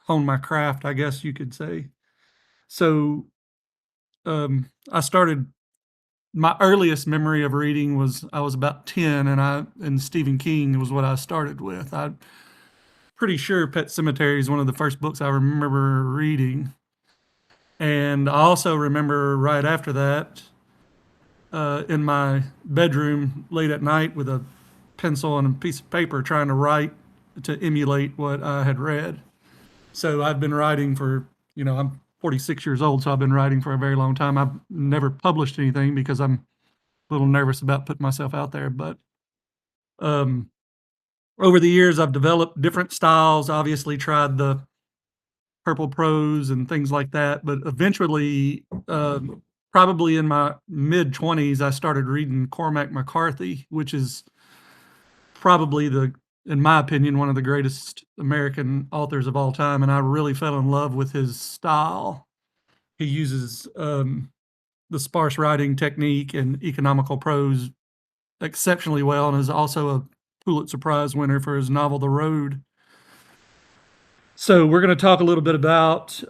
hone my craft, I guess you could say. So I started my earliest memory of reading was I was about 10, and Stephen King was what I started with. I'm pretty sure Pet Sematary is one of the first books I remember reading. And I also remember right after that, in my bedroom late at night with a pencil and a piece of paper trying to write to emulate what I had read. So I've been writing for, I'm 46 years old, so I've been writing for a very long time. I've never published anything because I'm a little nervous about putting myself out there. But um, over the years, I've developed different styles. Obviously, tried the purple prose and things like that. But eventually, probably in my mid 20s, I started reading Cormac McCarthy, which is probably in my opinion, one of the greatest American authors of all time. And I really fell in love with his style. He uses the sparse writing technique and economical prose exceptionally well, and is also a Pulitzer Prize winner for his novel The Road. So we're going to talk a little bit about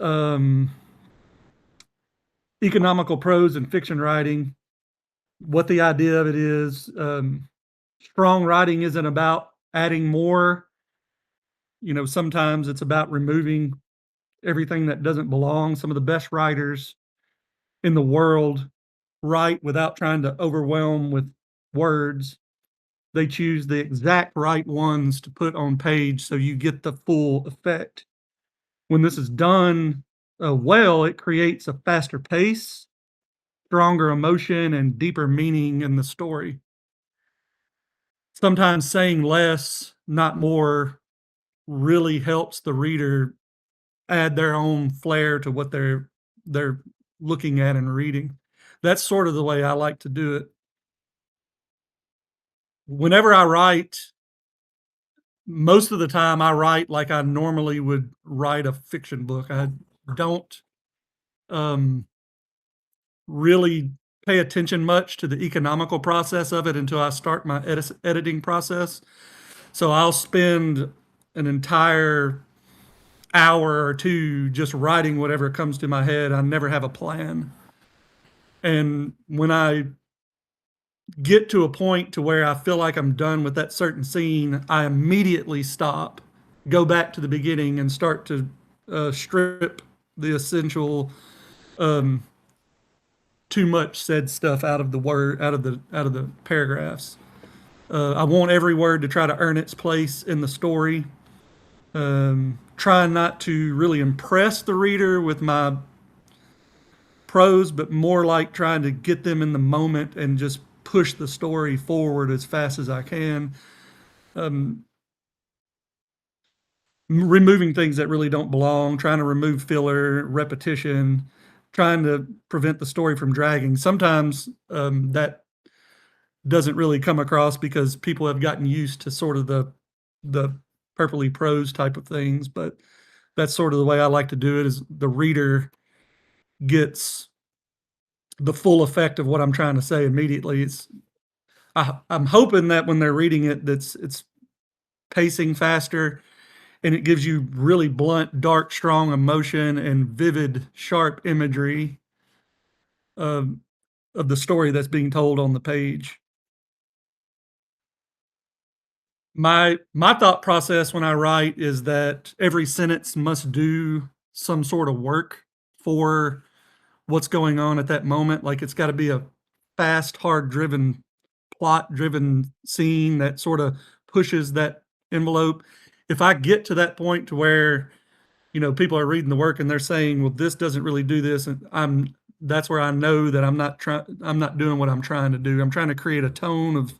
economical prose and fiction writing, what the idea of it is. Strong writing isn't about adding more. Sometimes it's about removing everything that doesn't belong. Some of the best writers in the world write without trying to overwhelm with words. They choose the exact right ones to put on page so you get the full effect. When this is done well, it creates a faster pace, stronger emotion, and deeper meaning in the story. Sometimes saying less, not more, really helps the reader add their own flair to what they're looking at and reading. That's sort of the way I like to do it. Whenever I write, most of the time I write like I normally would write a fiction book. I don't um, really pay attention much to the economical process of it until I start my editing process. So I'll spend an entire hour or two just writing whatever comes to my head. I never have a plan. And when I get to a point to where I feel like I'm done with that certain scene, I immediately stop, go back to the beginning, and start to strip the essential, um, too much said stuff out of the word, out of the paragraphs. I want every word to try to earn its place in the story. Trying not to really impress the reader with my prose, but more like trying to get them in the moment and just push the story forward as fast as I can. Um, Removing things that really don't belong, trying to remove filler, repetition, trying to prevent the story from dragging. Sometimes that doesn't really come across because people have gotten used to sort of the purpley prose type of things, but that's sort of the way I like to do it. Is the reader gets the full effect of what I'm trying to say immediately. I'm hoping that when they're reading it, it's pacing faster and it gives you really blunt, dark, strong emotion and vivid, sharp imagery of of the story that's being told on the page. My thought process when I write is that every sentence must do some sort of work for what's going on at that moment. Like it's got to be a fast, hard driven, plot driven scene that sort of pushes that envelope. If I get to that point to where, people are reading the work and they're saying, well, this doesn't really do this, and that's where I know that I'm not doing what I'm trying to do. I'm trying to create a tone of,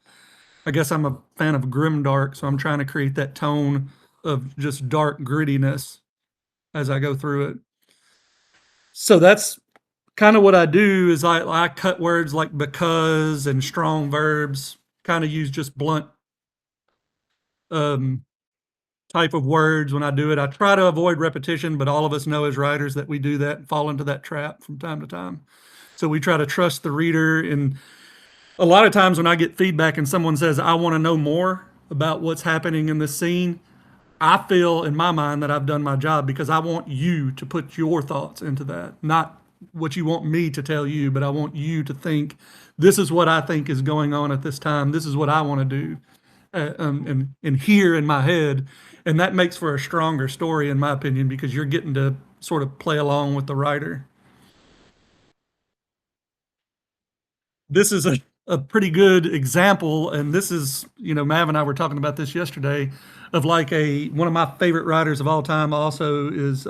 I guess I'm a fan of grimdark, so I'm trying to create that tone of just dark grittiness as I go through it. So that's kind of what I do is I cut words like because and strong verbs, kind of use just blunt um, type of words when I do it. I try to avoid repetition, but all of us know as writers that we do that and fall into that trap from time to time. So we try to trust the reader. And a lot of times when I get feedback and someone says, I want to know more about what's happening in this scene, I feel in my mind that I've done my job because I want you to put your thoughts into that, not what you want me to tell you, but I want you to think, this is what I think is going on at this time. This is what I want to do, and hear in my head. And that makes for a stronger story, in my opinion, because you're getting to sort of play along with the writer. This is a pretty good example, and this is, Mav and I were talking about this yesterday, of like one of my favorite writers of all time also is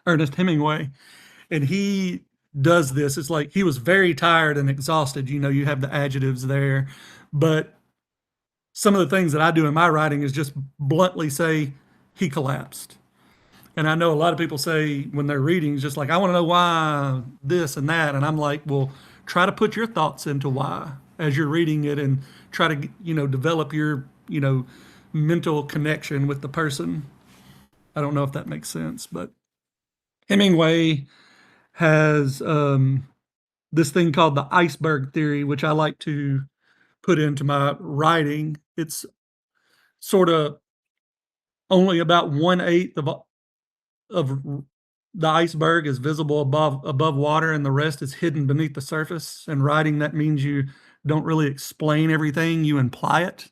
Ernest Hemingway. And he does this. It's like he was very tired and exhausted. You have the adjectives there, but some of the things that I do in my writing is just bluntly say he collapsed. And I know a lot of people say when they're reading, just like, I want to know why this and that. And I'm like, well, try to put your thoughts into why as you're reading it, and try to, develop your, mental connection with the person. I don't know if that makes sense, but Hemingway has this thing called the iceberg theory, which I like to put into my writing. It's sort of only about 1/8 of the iceberg is visible above water, and the rest is hidden beneath the surface. And writing, that means you don't really explain everything, you imply it.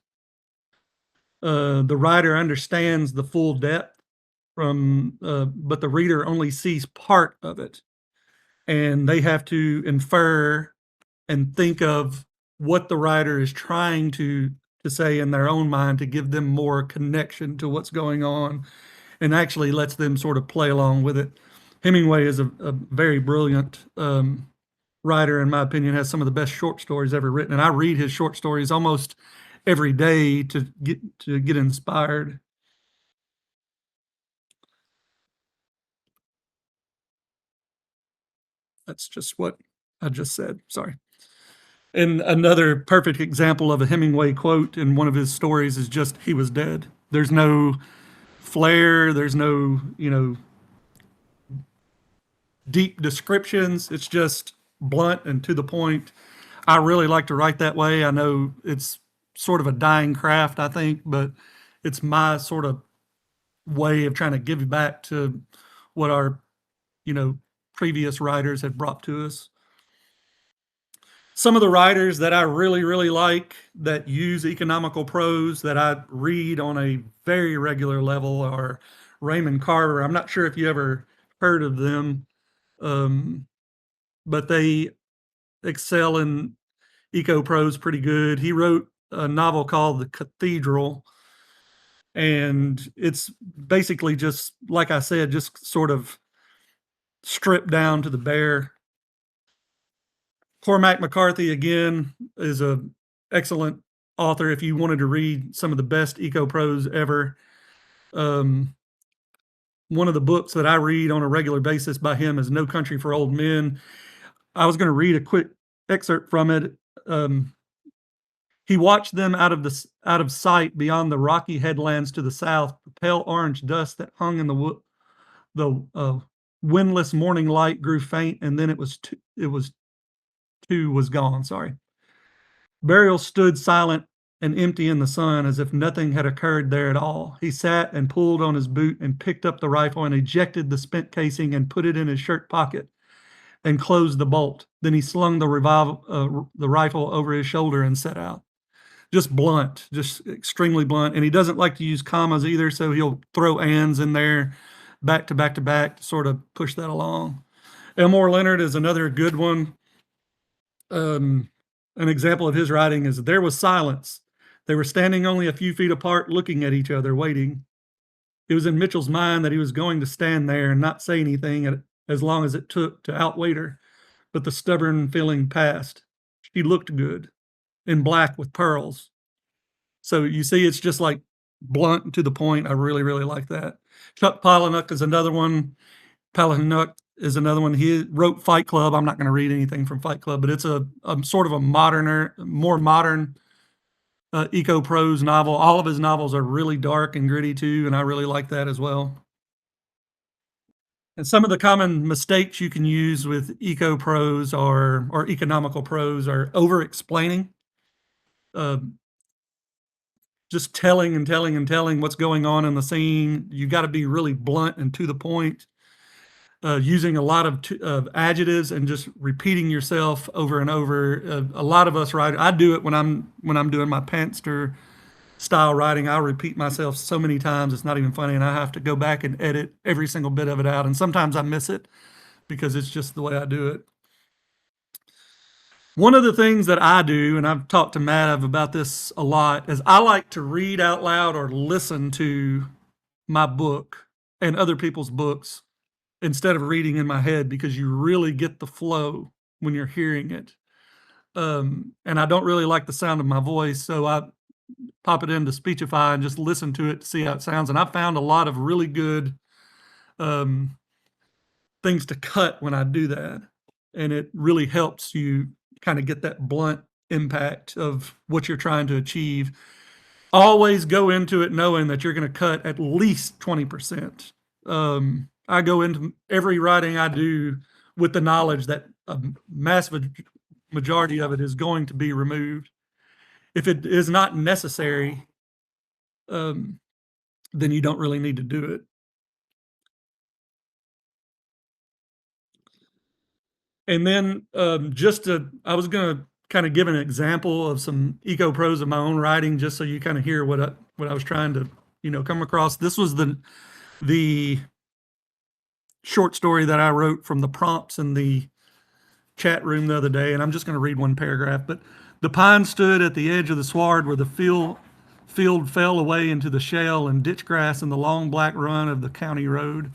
The writer understands the full depth but the reader only sees part of it, and they have to infer and think of what the writer is trying to say in their own mind to give them more connection to what's going on, and actually lets them sort of play along with it. Hemingway is a very brilliant writer, in my opinion, has some of the best short stories ever written. And I read his short stories almost every day to get inspired. That's just what I just said. Sorry. And another perfect example of a Hemingway quote in one of his stories is just, he was dead. There's no flair, there's no, deep descriptions. It's just blunt and to the point. I really like to write that way. I know it's sort of a dying craft, I think, but it's my sort of way of trying to give back to what our, you know, previous writers have brought to us. Some of the writers that I really, really like that use economical prose that I read on a very regular level are Raymond Carver. I'm not sure if you ever heard of them, um, but they excel in eco prose pretty good. He wrote a novel called The Cathedral, and it's basically just, like I said, just sort of stripped down to the bare. Cormac McCarthy, again, is a excellent author if you wanted to read some of the best eco prose ever. Um, one of the books that I read on a regular basis by him is No Country for Old Men. I was going to read a quick excerpt from it. Um, he watched them out of sight beyond the rocky headlands to the south, the pale orange dust that hung in the windless morning light grew faint, and then was gone. Sorry. Burial stood silent and empty in the sun, as if nothing had occurred there at all. He sat and pulled on his boot and picked up the rifle and ejected the spent casing and put it in his shirt pocket and closed the bolt. Then he slung the rifle over his shoulder and set out. Just blunt, just extremely blunt. And he doesn't like to use commas either, so he'll throw ands in there back to back to back to sort of push that along. Elmore Leonard is another good one. An example of his writing is, there was silence. They were standing only a few feet apart, looking at each other, waiting. It was in Mitchell's mind that he was going to stand there and not say anything as long as it took to outwait her, but the stubborn feeling passed. She looked good, in black with pearls. So you see, it's just like blunt and to the point. I really, really like that. Chuck Palahniuk is another one. He wrote Fight Club. I'm not going to read anything from Fight Club, but it's a sort of a more modern eco prose novel. All of his novels are really dark and gritty too, and I really like that as well. And some of the common mistakes you can use with eco prose or economical prose are over explaining. just telling and telling and telling what's going on in the scene. You got to be really blunt and to the point, using a lot of adjectives and just repeating yourself over and over. A lot of us write. I do it when I'm doing my pantster style writing. I'll repeat myself so many times it's not even funny, and I have to go back and edit every single bit of it out. And sometimes I miss it because it's just the way I do it. One of the things that I do, and I've talked to Matt about this a lot, is I like to read out loud or listen to my book and other people's books instead of reading in my head, because you really get the flow when you're hearing it. And I don't really like the sound of my voice, so I pop it into Speechify and just listen to it to see how it sounds. And I found a lot of really good um, things to cut when I do that. And it really helps you kind of get that blunt impact of what you're trying to achieve. Always go into it knowing that you're going to cut at least 20%. I go into every writing I do with the knowledge that a massive majority of it is going to be removed. If it is not necessary, then you don't really need to do it. And then I was going to kind of give an example of some eco prose of my own writing, just so you kind of hear what I was trying to, come across. This was the short story that I wrote from the prompts in the chat room the other day, and I'm just going to read one paragraph. But the pine stood at the edge of the sward where the field fell away into the shale and ditch grass in the long black run of the county road.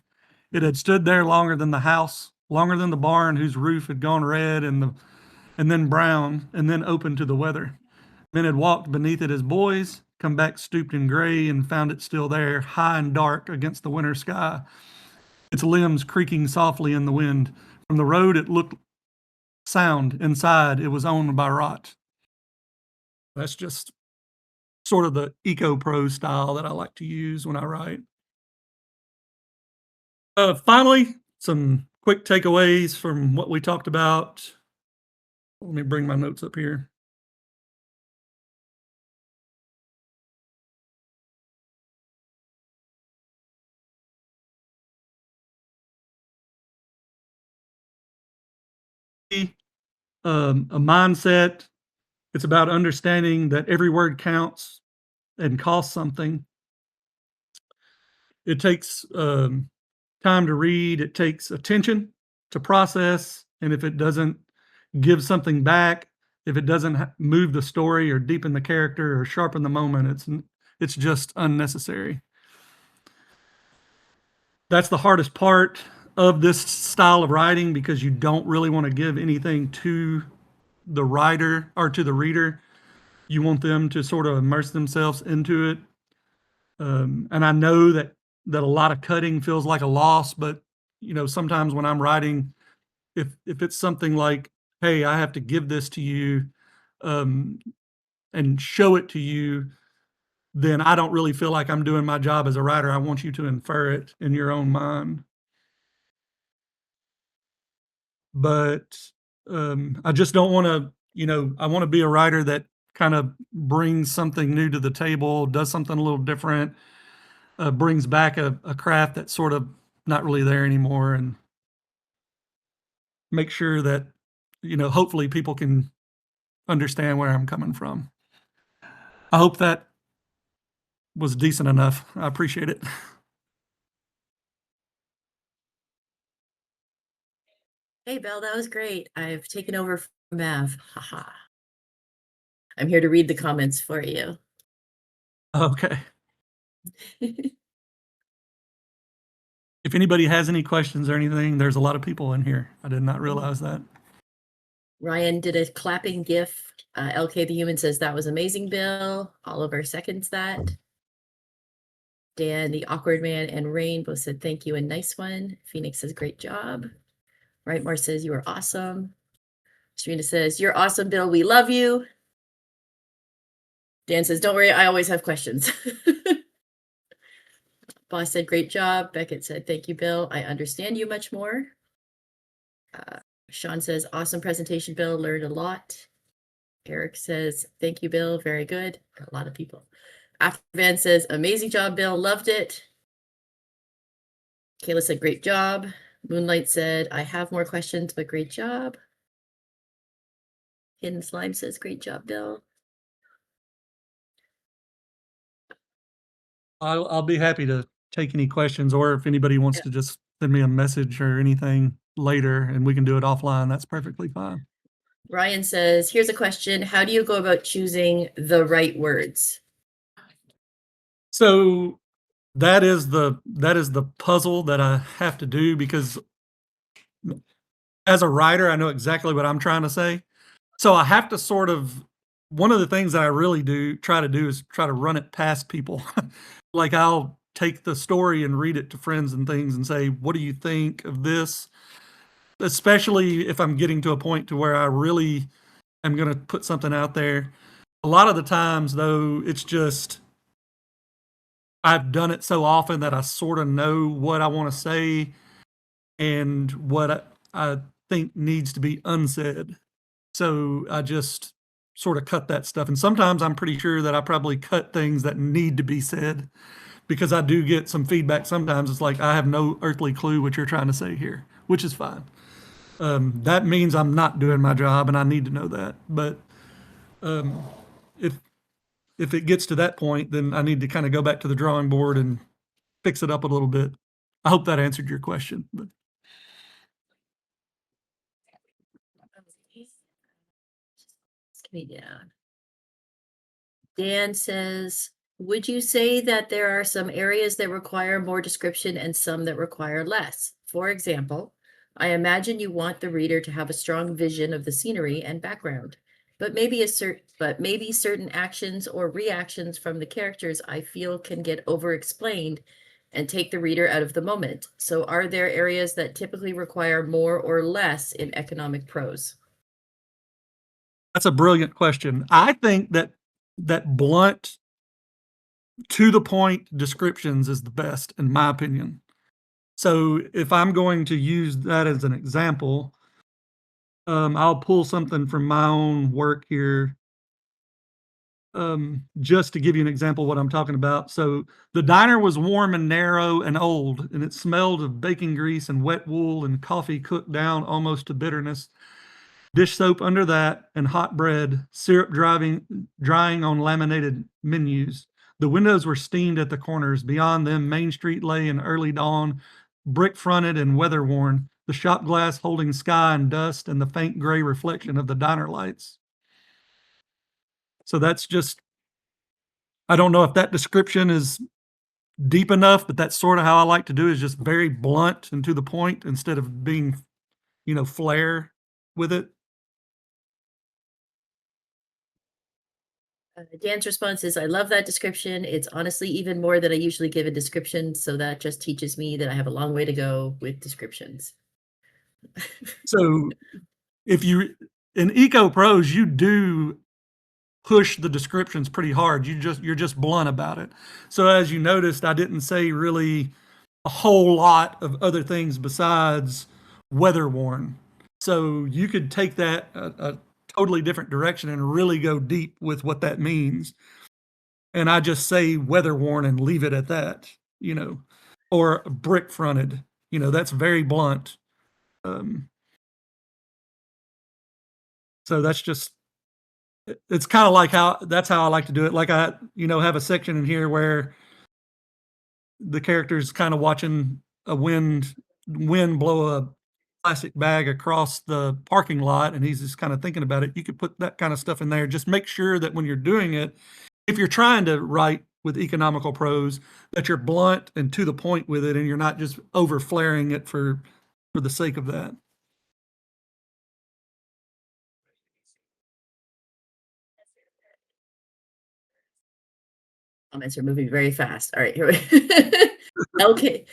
It had stood there longer than the house, longer than the barn whose roof had gone red and then brown, and then open to the weather. Men had walked beneath it as boys, come back stooped and gray, and found it still there, high and dark against the winter sky, its limbs creaking softly in the wind. From the road it looked sound. Inside it was owned by rot. That's just sort of the eco prose style that I like to use when I write. Finally, some quick takeaways from what we talked about. Let me bring my notes up here. A mindset. It's about understanding that every word counts and costs something. It takes time to read. It takes attention to process. And if it doesn't give something back, if it doesn't move the story or deepen the character or sharpen the moment, it's just unnecessary. That's the hardest part of this style of writing, because you don't really want to give anything to the writer or to the reader. You want them to sort of immerse themselves into it. And I know that a lot of cutting feels like a loss, but sometimes when I'm writing, if it's something like, hey, I have to give this to you um, and show it to you, then I don't really feel like I'm doing my job as a writer. I want you to infer it in your own mind. But I just don't want to, I want to be a writer that kind of brings something new to the table, does something a little different, brings back a craft that's sort of not really there anymore, and make sure that, hopefully people can understand where I'm coming from. I hope that was decent enough. I appreciate it. Hey, Bill, that was great. I've taken over from Mav. Haha. I'm here to read the comments for you. Okay. If anybody has any questions or anything, there's a lot of people in here. I did not realize that. Ryan did a clapping gif. LK the Human says that was amazing, Bill. Oliver seconds that. Dan, the Awkward Man, and Rain both said thank you and nice one. Phoenix says great job. Rightmore says you were awesome. Serena says you're awesome, Bill. We love you. Dan says don't worry, I always have questions. Boss said great job. Beckett said thank you, Bill. I understand you much more. Sean says awesome presentation, Bill. Learned a lot. Eric says thank you, Bill. Very good. A lot of people. After Van says, amazing job, Bill, loved it. Kayla said, great job. Moonlight said, I have more questions, but great job. Hidden Slime says, great job, Bill. I'll be happy to take any questions, or if anybody wants to just send me a message or anything later and we can do it offline, that's perfectly fine. Ryan says, here's a question. How do you go about choosing the right words? So that is the puzzle that I have to do, because as a writer, I know exactly what I'm trying to say. So I have to sort of, one of the things that I really try to do is try to run it past people. Like, I'll take the story and read it to friends and things and say, what do you think of this? Especially if I'm getting to a point to where I really am going to put something out there. A lot of the times, though, it's just I've done it so often that I sort of know what I want to say and what I think needs to be unsaid. So I just sort of cut that stuff. And sometimes I'm pretty sure that I probably cut things that need to be said, because I do get some feedback. Sometimes it's like, I have no earthly clue what you're trying to say here, which is fine. That means I'm not doing my job, and I need to know that. But if if it gets to that point, then I need to kind of go back to the drawing board and fix it up a little bit. I hope that answered your question. But Down. Dan says, would you say that there are some areas that require more description and some that require less? For example, I imagine you want the reader to have a strong vision of the scenery and background, but maybe certain actions or reactions from the characters I feel can get over-explained and take the reader out of the moment. So are there areas that typically require more or less in economic prose? that's a brilliant question. I think that blunt, to the point descriptions is the best, in my opinion. So if I'm going to use that as an example, I'll pull something from my own work here, just to give you an example of what I'm talking about. So the diner was warm and narrow and old, and it smelled of baking grease and wet wool and coffee cooked down almost to bitterness. Dish soap under that, and hot bread, syrup drying on laminated menus. The windows were steamed at the corners. Beyond them, Main Street lay in early dawn, brick fronted and weather worn, the shop glass holding sky and dust and the faint gray reflection of the diner lights. So that's just, I don't know if that description is deep enough, but that's sort of how I like to do it, is just very blunt and to the point instead of being, flair with it. Dan's response is, I love that description. It's honestly even more than I usually give a description. So that just teaches me that I have a long way to go with descriptions. So if you, in eco prose, you do push the descriptions pretty hard. You're just blunt about it. So as you noticed, I didn't say really a whole lot of other things besides weather worn. So you could take that a totally different direction and really go deep with what that means. And I just say weather worn and leave it at that, or brick fronted. That's very blunt. Um, so that's just, it's kind of like that's how I like to do it. Like, I, have a section in here where the character's kind of watching a wind blow a plastic bag across the parking lot, and he's just kind of thinking about it. You could put that kind of stuff in there. Just make sure that when you're doing it, if you're trying to write with economical prose, that you're blunt and to the point with it, and you're not just over flaring it for the sake of that. Comments are moving very fast. All right, here we LK.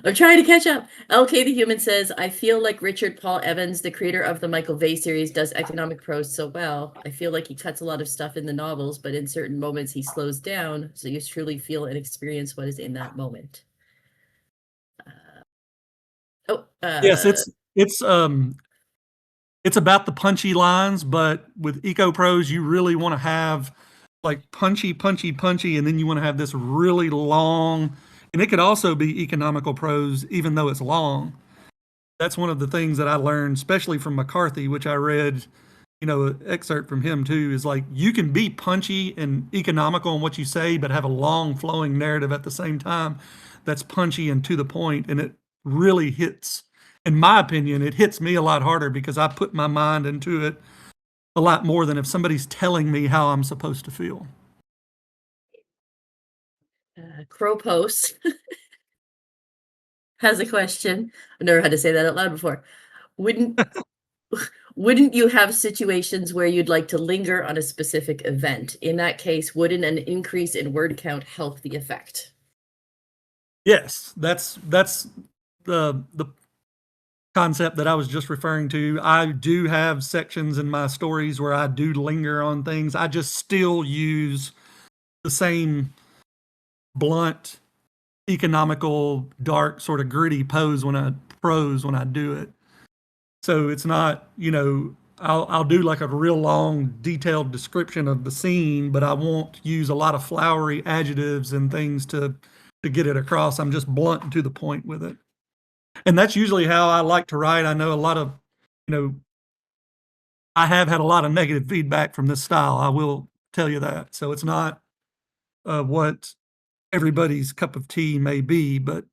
I'm trying to catch up. LK the Human says, I feel like Richard Paul Evans, the creator of the Michael Vey series, does economic prose so well. I feel like he cuts a lot of stuff in the novels, but in certain moments he slows down, so you truly feel and experience what is in that moment. Yes, it's about the punchy lines, but with eco prose, you really want to have like punchy, punchy, punchy, and then you want to have this really long, and it could also be economical prose, even though it's long. That's one of the things that I learned, especially from McCarthy, which I read, an excerpt from him too, is like you can be punchy and economical in what you say, but have a long flowing narrative at the same time that's punchy and to the point, and it really hits. In my opinion, it hits me a lot harder because I put my mind into it a lot more than if somebody's telling me how I'm supposed to feel. Cropos has a question. I've never had to say that out loud before. Wouldn't wouldn't you have situations where you'd like to linger on a specific event? In that case, wouldn't an increase in word count help the effect? Yes, that's the concept that I was just referring to. I do have sections in my stories where I do linger on things. I just still use the same blunt, economical, dark, sort of gritty prose when I do it. So it's not, I'll do like a real long, detailed description of the scene, but I won't use a lot of flowery adjectives and things to get it across. I'm just blunt and to the point with it. And that's usually how I like to write. I know a lot of, you know, I have had a lot of negative feedback from this style. I will tell you that. So it's not what everybody's cup of tea may be, but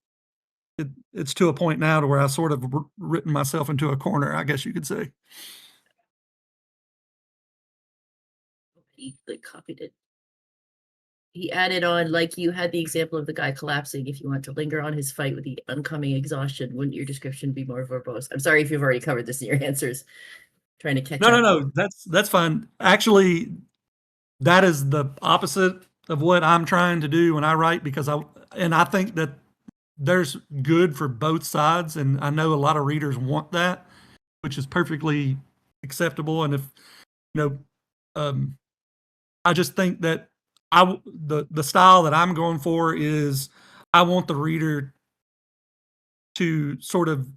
it's to a point now to where I sort of written myself into a corner, I guess you could say. He like copied it. He added on, like you had the example of the guy collapsing. If you want to linger on his fight with the oncoming exhaustion, wouldn't your description be more verbose? I'm sorry if you've already covered this in your answers. Trying to catch No, no, up. no. That's fine. Actually, that is the opposite of what I'm trying to do when I write because I think that there's good for both sides, and I know a lot of readers want that, which is perfectly acceptable. And if you know, um, I just think that the style that I'm going for is I want the reader to sort of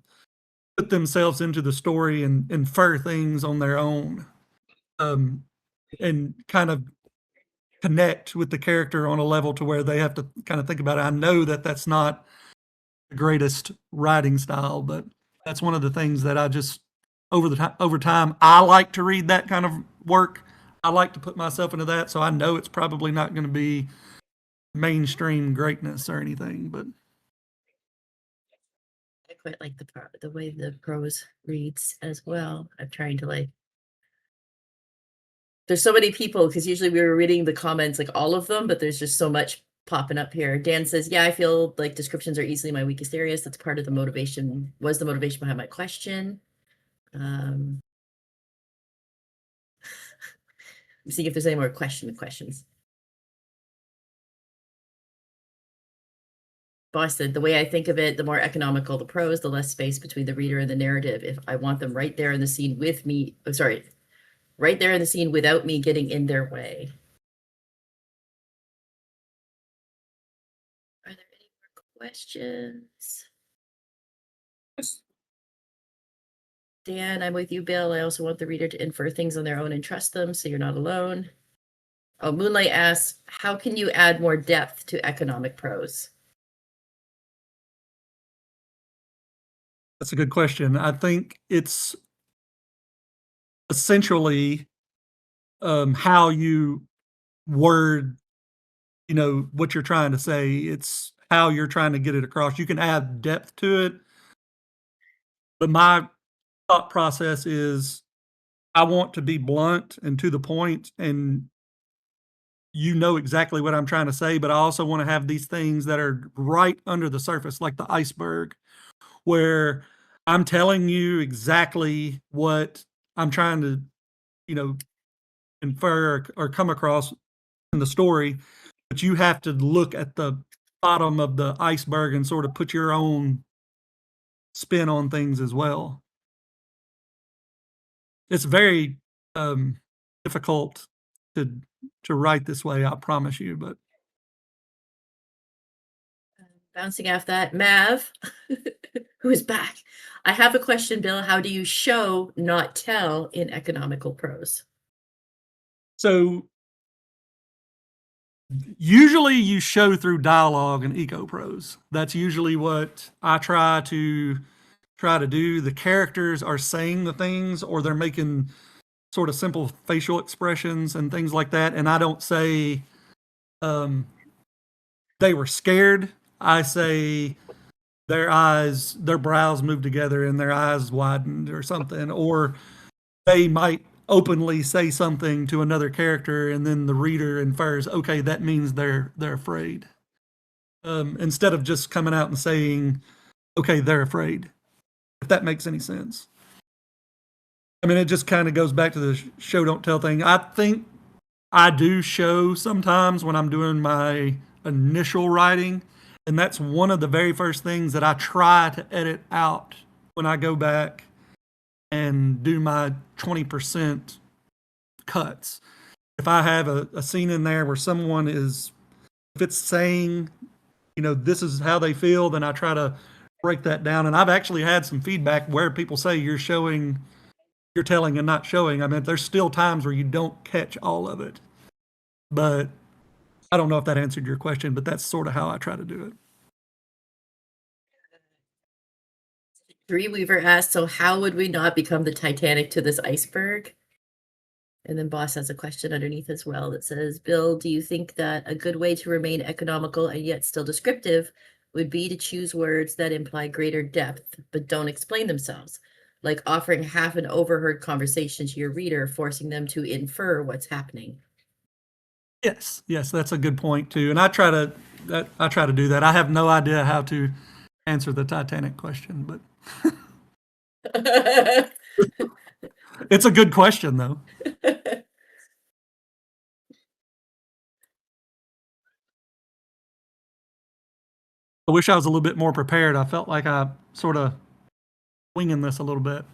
put themselves into the story and infer things on their own, um, and kind of connect with the character on a level to where they have to kind of think about it. I know that that's not the greatest writing style, but that's one of the things that I just over time I like to read that kind of work. I like to put myself into that, so I know it's probably not going to be mainstream greatness or anything, but I quite like the way the prose reads as well. I'm trying to like. There's so many people because usually we were reading the comments, like all of them, but there's just so much popping up here. Dan says, "Yeah, I feel like descriptions are easily my weakest areas. That's part of the motivation. Was the motivation behind my question." Um, I'm seeing if there's any more questions. Boston, the way I think of it, the more economical the prose, the less space between the reader and the narrative. If I want them right there in the scene with me, oh, sorry, right there in the scene without me getting in their way. Are there any more questions? Dan, I'm with you, Bill. I also want the reader to infer things on their own and trust them, so you're not alone. Oh, Moonlight asks, how can you add more depth to economic prose? that's a good question. I think it's essentially how you word, what you're trying to say. It's how you're trying to get it across. You can add depth to it, but my thought process is I want to be blunt and to the point, and you know exactly what I'm trying to say, but I also want to have these things that are right under the surface, like the iceberg, where I'm telling you exactly what I'm trying to, you know, infer or come across in the story, but you have to look at the bottom of the iceberg and sort of put your own spin on things as well. It's very difficult to to write this way, I promise you, but Bouncing off that, Mav, who is back. I have a question, Bill. How do you show, not tell, in economical prose? so Usually you show through dialogue and eco prose. That's usually what I try to do. The characters are saying the things, or they're making sort of simple facial expressions and things like that. And I don't say they were scared. I say their brows moved together and their eyes widened or something, or they might openly say something to another character, and then the reader infers, okay, that means they're afraid. Instead of just coming out and saying, okay, they're afraid, if that makes any sense. I mean, it just kind of goes back to the show don't tell thing. I think I do show sometimes when I'm doing my initial writing, and that's one of the very first things that I try to edit out when I go back and do my 20% cuts. If I have a scene in there where someone is, if it's saying, this is how they feel, then I try to break that down. And I've actually had some feedback where people say you're telling and not showing. I mean, there's still times where you don't catch all of it. But I don't know if that answered your question, but that's sort of how I try to do it. Dreamweaver asked, so how would we not become the Titanic to this iceberg? And then Boss has a question underneath as well that says, Bill, do you think that a good way to remain economical and yet still descriptive would be to choose words that imply greater depth but don't explain themselves, like offering half an overheard conversation to your reader, forcing them to infer what's happening? Yes, that's a good point too. And I try to do that. I have no idea how to answer the Titanic question, but it's a good question though. I wish I was a little bit more prepared. I felt like I sort of winging this a little bit.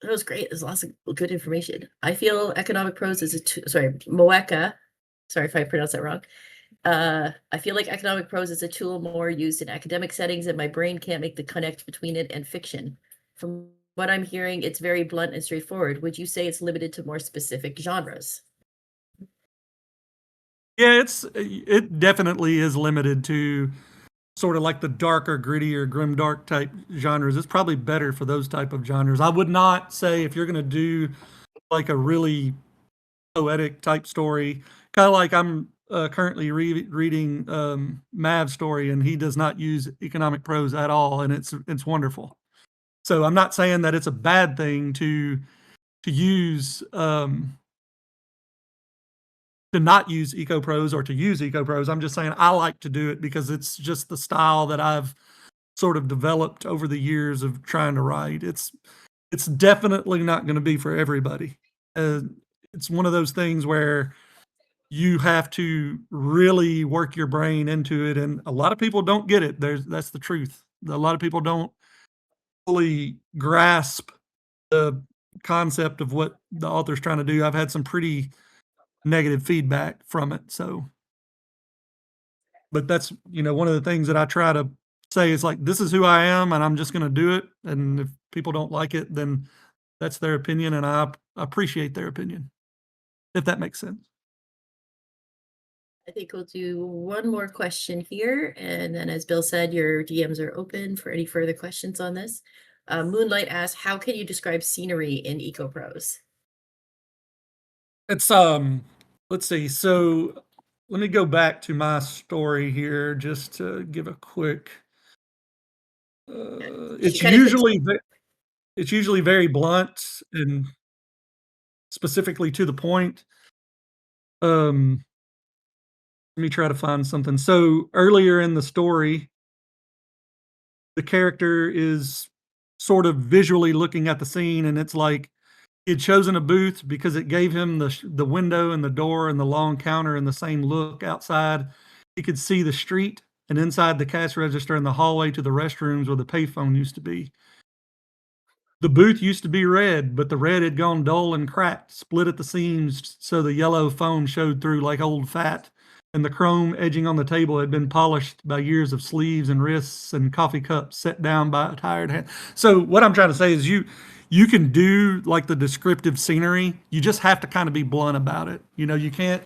That was great. There's lots of good information. I feel economic prose is Moeka. Sorry if I pronounced that wrong. I feel like economic prose is a tool more used in academic settings, and my brain can't make the connect between it and fiction. From what I'm hearing, it's very blunt and straightforward. Would you say it's limited to more specific genres? Yeah, it definitely is limited to sort of like the darker, grittier, grimdark type genres. It's probably better for those type of genres. I would not say if you're going to do like a really poetic type story, kind of like I'm currently reading Mav's story, and he does not use economic prose at all, and it's wonderful. So I'm not saying that it's a bad thing to use to not use eco prose or to use eco prose. I'm just saying I like to do it because it's just the style that I've sort of developed over the years of trying to write. It's definitely not going to be for everybody. It's one of those things where you have to really work your brain into it, and a lot of people don't get it. That's the truth. A lot of people don't fully grasp the concept of what the author's trying to do. I've had some pretty negative feedback from it. So, but that's, one of the things that I try to say is like, this is who I am and I'm just going to do it. And if people don't like it, then that's their opinion. And I appreciate their opinion, if that makes sense. I think we'll do one more question here. And then as Bill said, your DMs are open for any further questions on this. Moonlight asks, how can you describe scenery in eco prose? It's, let's see. So let me go back to my story here just to give a quick, it's usually very blunt and specifically to the point. Let me try to find something. So earlier in the story, the character is sort of visually looking at the scene, and it's like he'd chosen a booth because it gave him the window and the door and the long counter and the same look outside. He could see the street and inside the cash register and the hallway to the restrooms where the payphone used to be. The booth used to be red, but the red had gone dull and cracked, split at the seams, so the yellow foam showed through like old fat, and the chrome edging on the table had been polished by years of sleeves and wrists and coffee cups set down by a tired hand. So what I'm trying to say is you can do like the descriptive scenery. You just have to kind of be blunt about it. You can't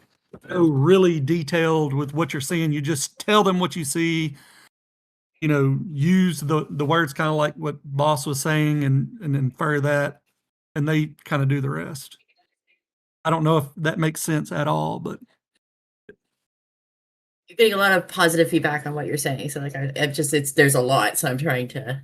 go really detailed with what you're seeing. You just tell them what you see, use the words kind of like what Boss was saying and infer that, and they kind of do the rest. I don't know if that makes sense at all, but You're getting a lot of positive feedback on what you're saying. So like there's a lot. So I'm trying to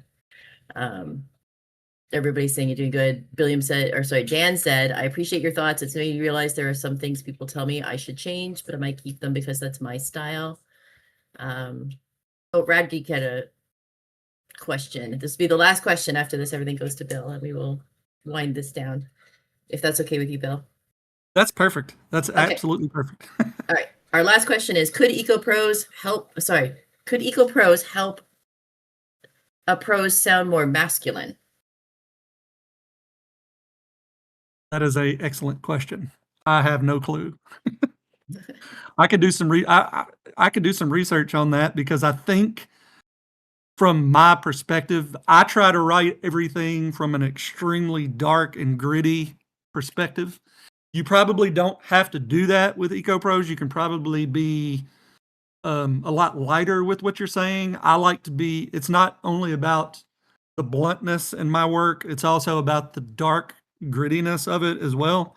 everybody's saying you're doing good. Jan said, I appreciate your thoughts. It's made me realize there are some things people tell me I should change, but I might keep them because that's my style. Radgeek had a question. This will be the last question. After this, everything goes to Bill, and we will wind this down. If that's okay with you, Bill. that's perfect. That's Okay. absolutely perfect. All right. Our last question is, could EcoProse help a prose sound more masculine? That is a excellent question. I have no clue. I could do some I could do some research on that, because I think from my perspective, I try to write everything from an extremely dark and gritty perspective. You probably don't have to do that with EcoProse. You can probably be a lot lighter with what you're saying. I like to be, it's not only about the bluntness in my work, it's also about the dark grittiness of it as well.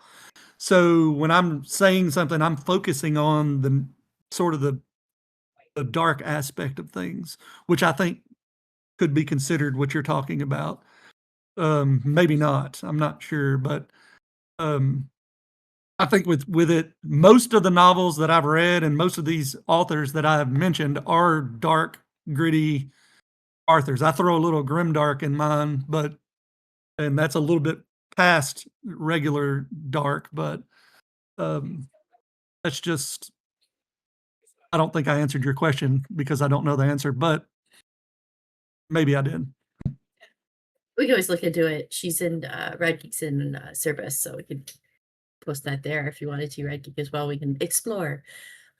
So when I'm saying something, I'm focusing on the sort of the dark aspect of things, which I think could be considered what you're talking about. Maybe not. I'm not sure, but I think with it, most of the novels that I've read and most of these authors that I have mentioned are dark, gritty authors. I throw a little grimdark in mine, and that's a little bit past regular dark, but that's just, I don't think I answered your question because I don't know the answer, but maybe I did. We can always look into it. She's in Radgeek's in Service, so we could post that there if you wanted to. Radgeek as well. We can explore.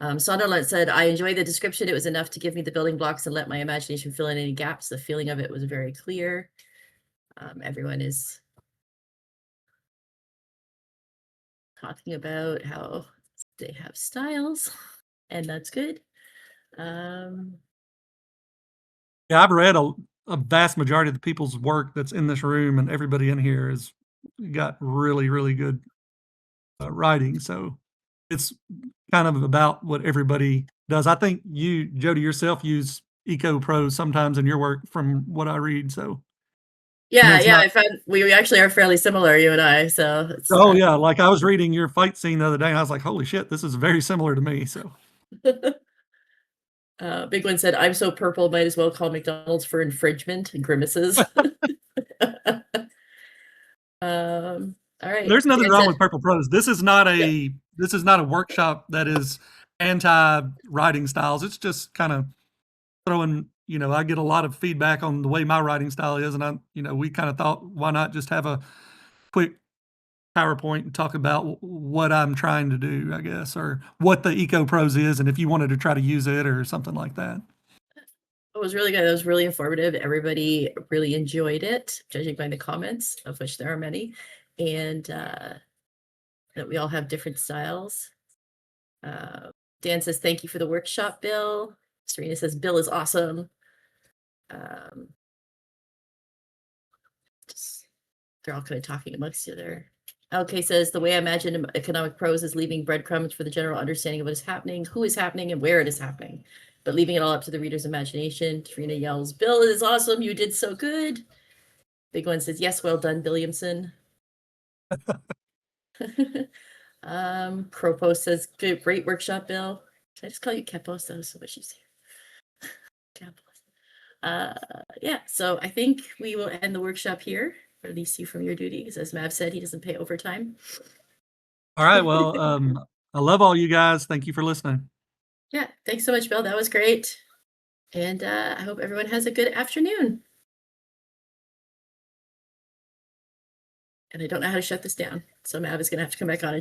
Sonderland said, I enjoyed the description. It was enough to give me the building blocks and let my imagination fill in any gaps. The feeling of it was very clear. Everyone is talking about how they have styles, and that's good. Yeah, I've read a vast majority of the people's work that's in this room, and everybody in here has got really, really good writing. So it's kind of about what everybody does. I think you, Jody, yourself use EcoProse sometimes in your work from what I read. So yeah, not, I found we actually are fairly similar, you and I. So it's, yeah, like I was reading your fight scene the other day, and I was like, holy shit, this is very similar to me. So Big One said, I'm so purple, might as well call McDonald's for infringement and grimaces. All right. There's nothing Dan wrong said, with purple prose. This is not a workshop that is anti writing styles. It's just kind of throwing, I get a lot of feedback on the way my writing style is, and we kind of thought, why not just have a quick PowerPoint and talk about what I'm trying to do, I guess, or what the EcoProse is, and if you wanted to try to use it or something like that. it was really good. It was really informative. Everybody really enjoyed it, judging by the comments, of which there are many, and that we all have different styles. Dan says, thank you for the workshop, Bill. Serena says, Bill is awesome. They're all kind of talking amongst each other. LK says, the way I imagine economic prose is leaving breadcrumbs for the general understanding of what is happening, who is happening, and where it is happening, but leaving it all up to the reader's imagination. Trina yells, Bill is awesome. You did so good. Big One says, yes, well done, Williamson. Cropo says, good, great workshop, Bill. Should I just call you Kepos? That was so much easier. Yeah, so I think we will end the workshop here. Release you from your duties. As Mav said, he doesn't pay overtime. All right. Well, I love all you guys. Thank you for listening. Yeah, thanks so much, Bill. That was great. And I hope everyone has a good afternoon. And I don't know how to shut this down, so Mav is going to have to come back on.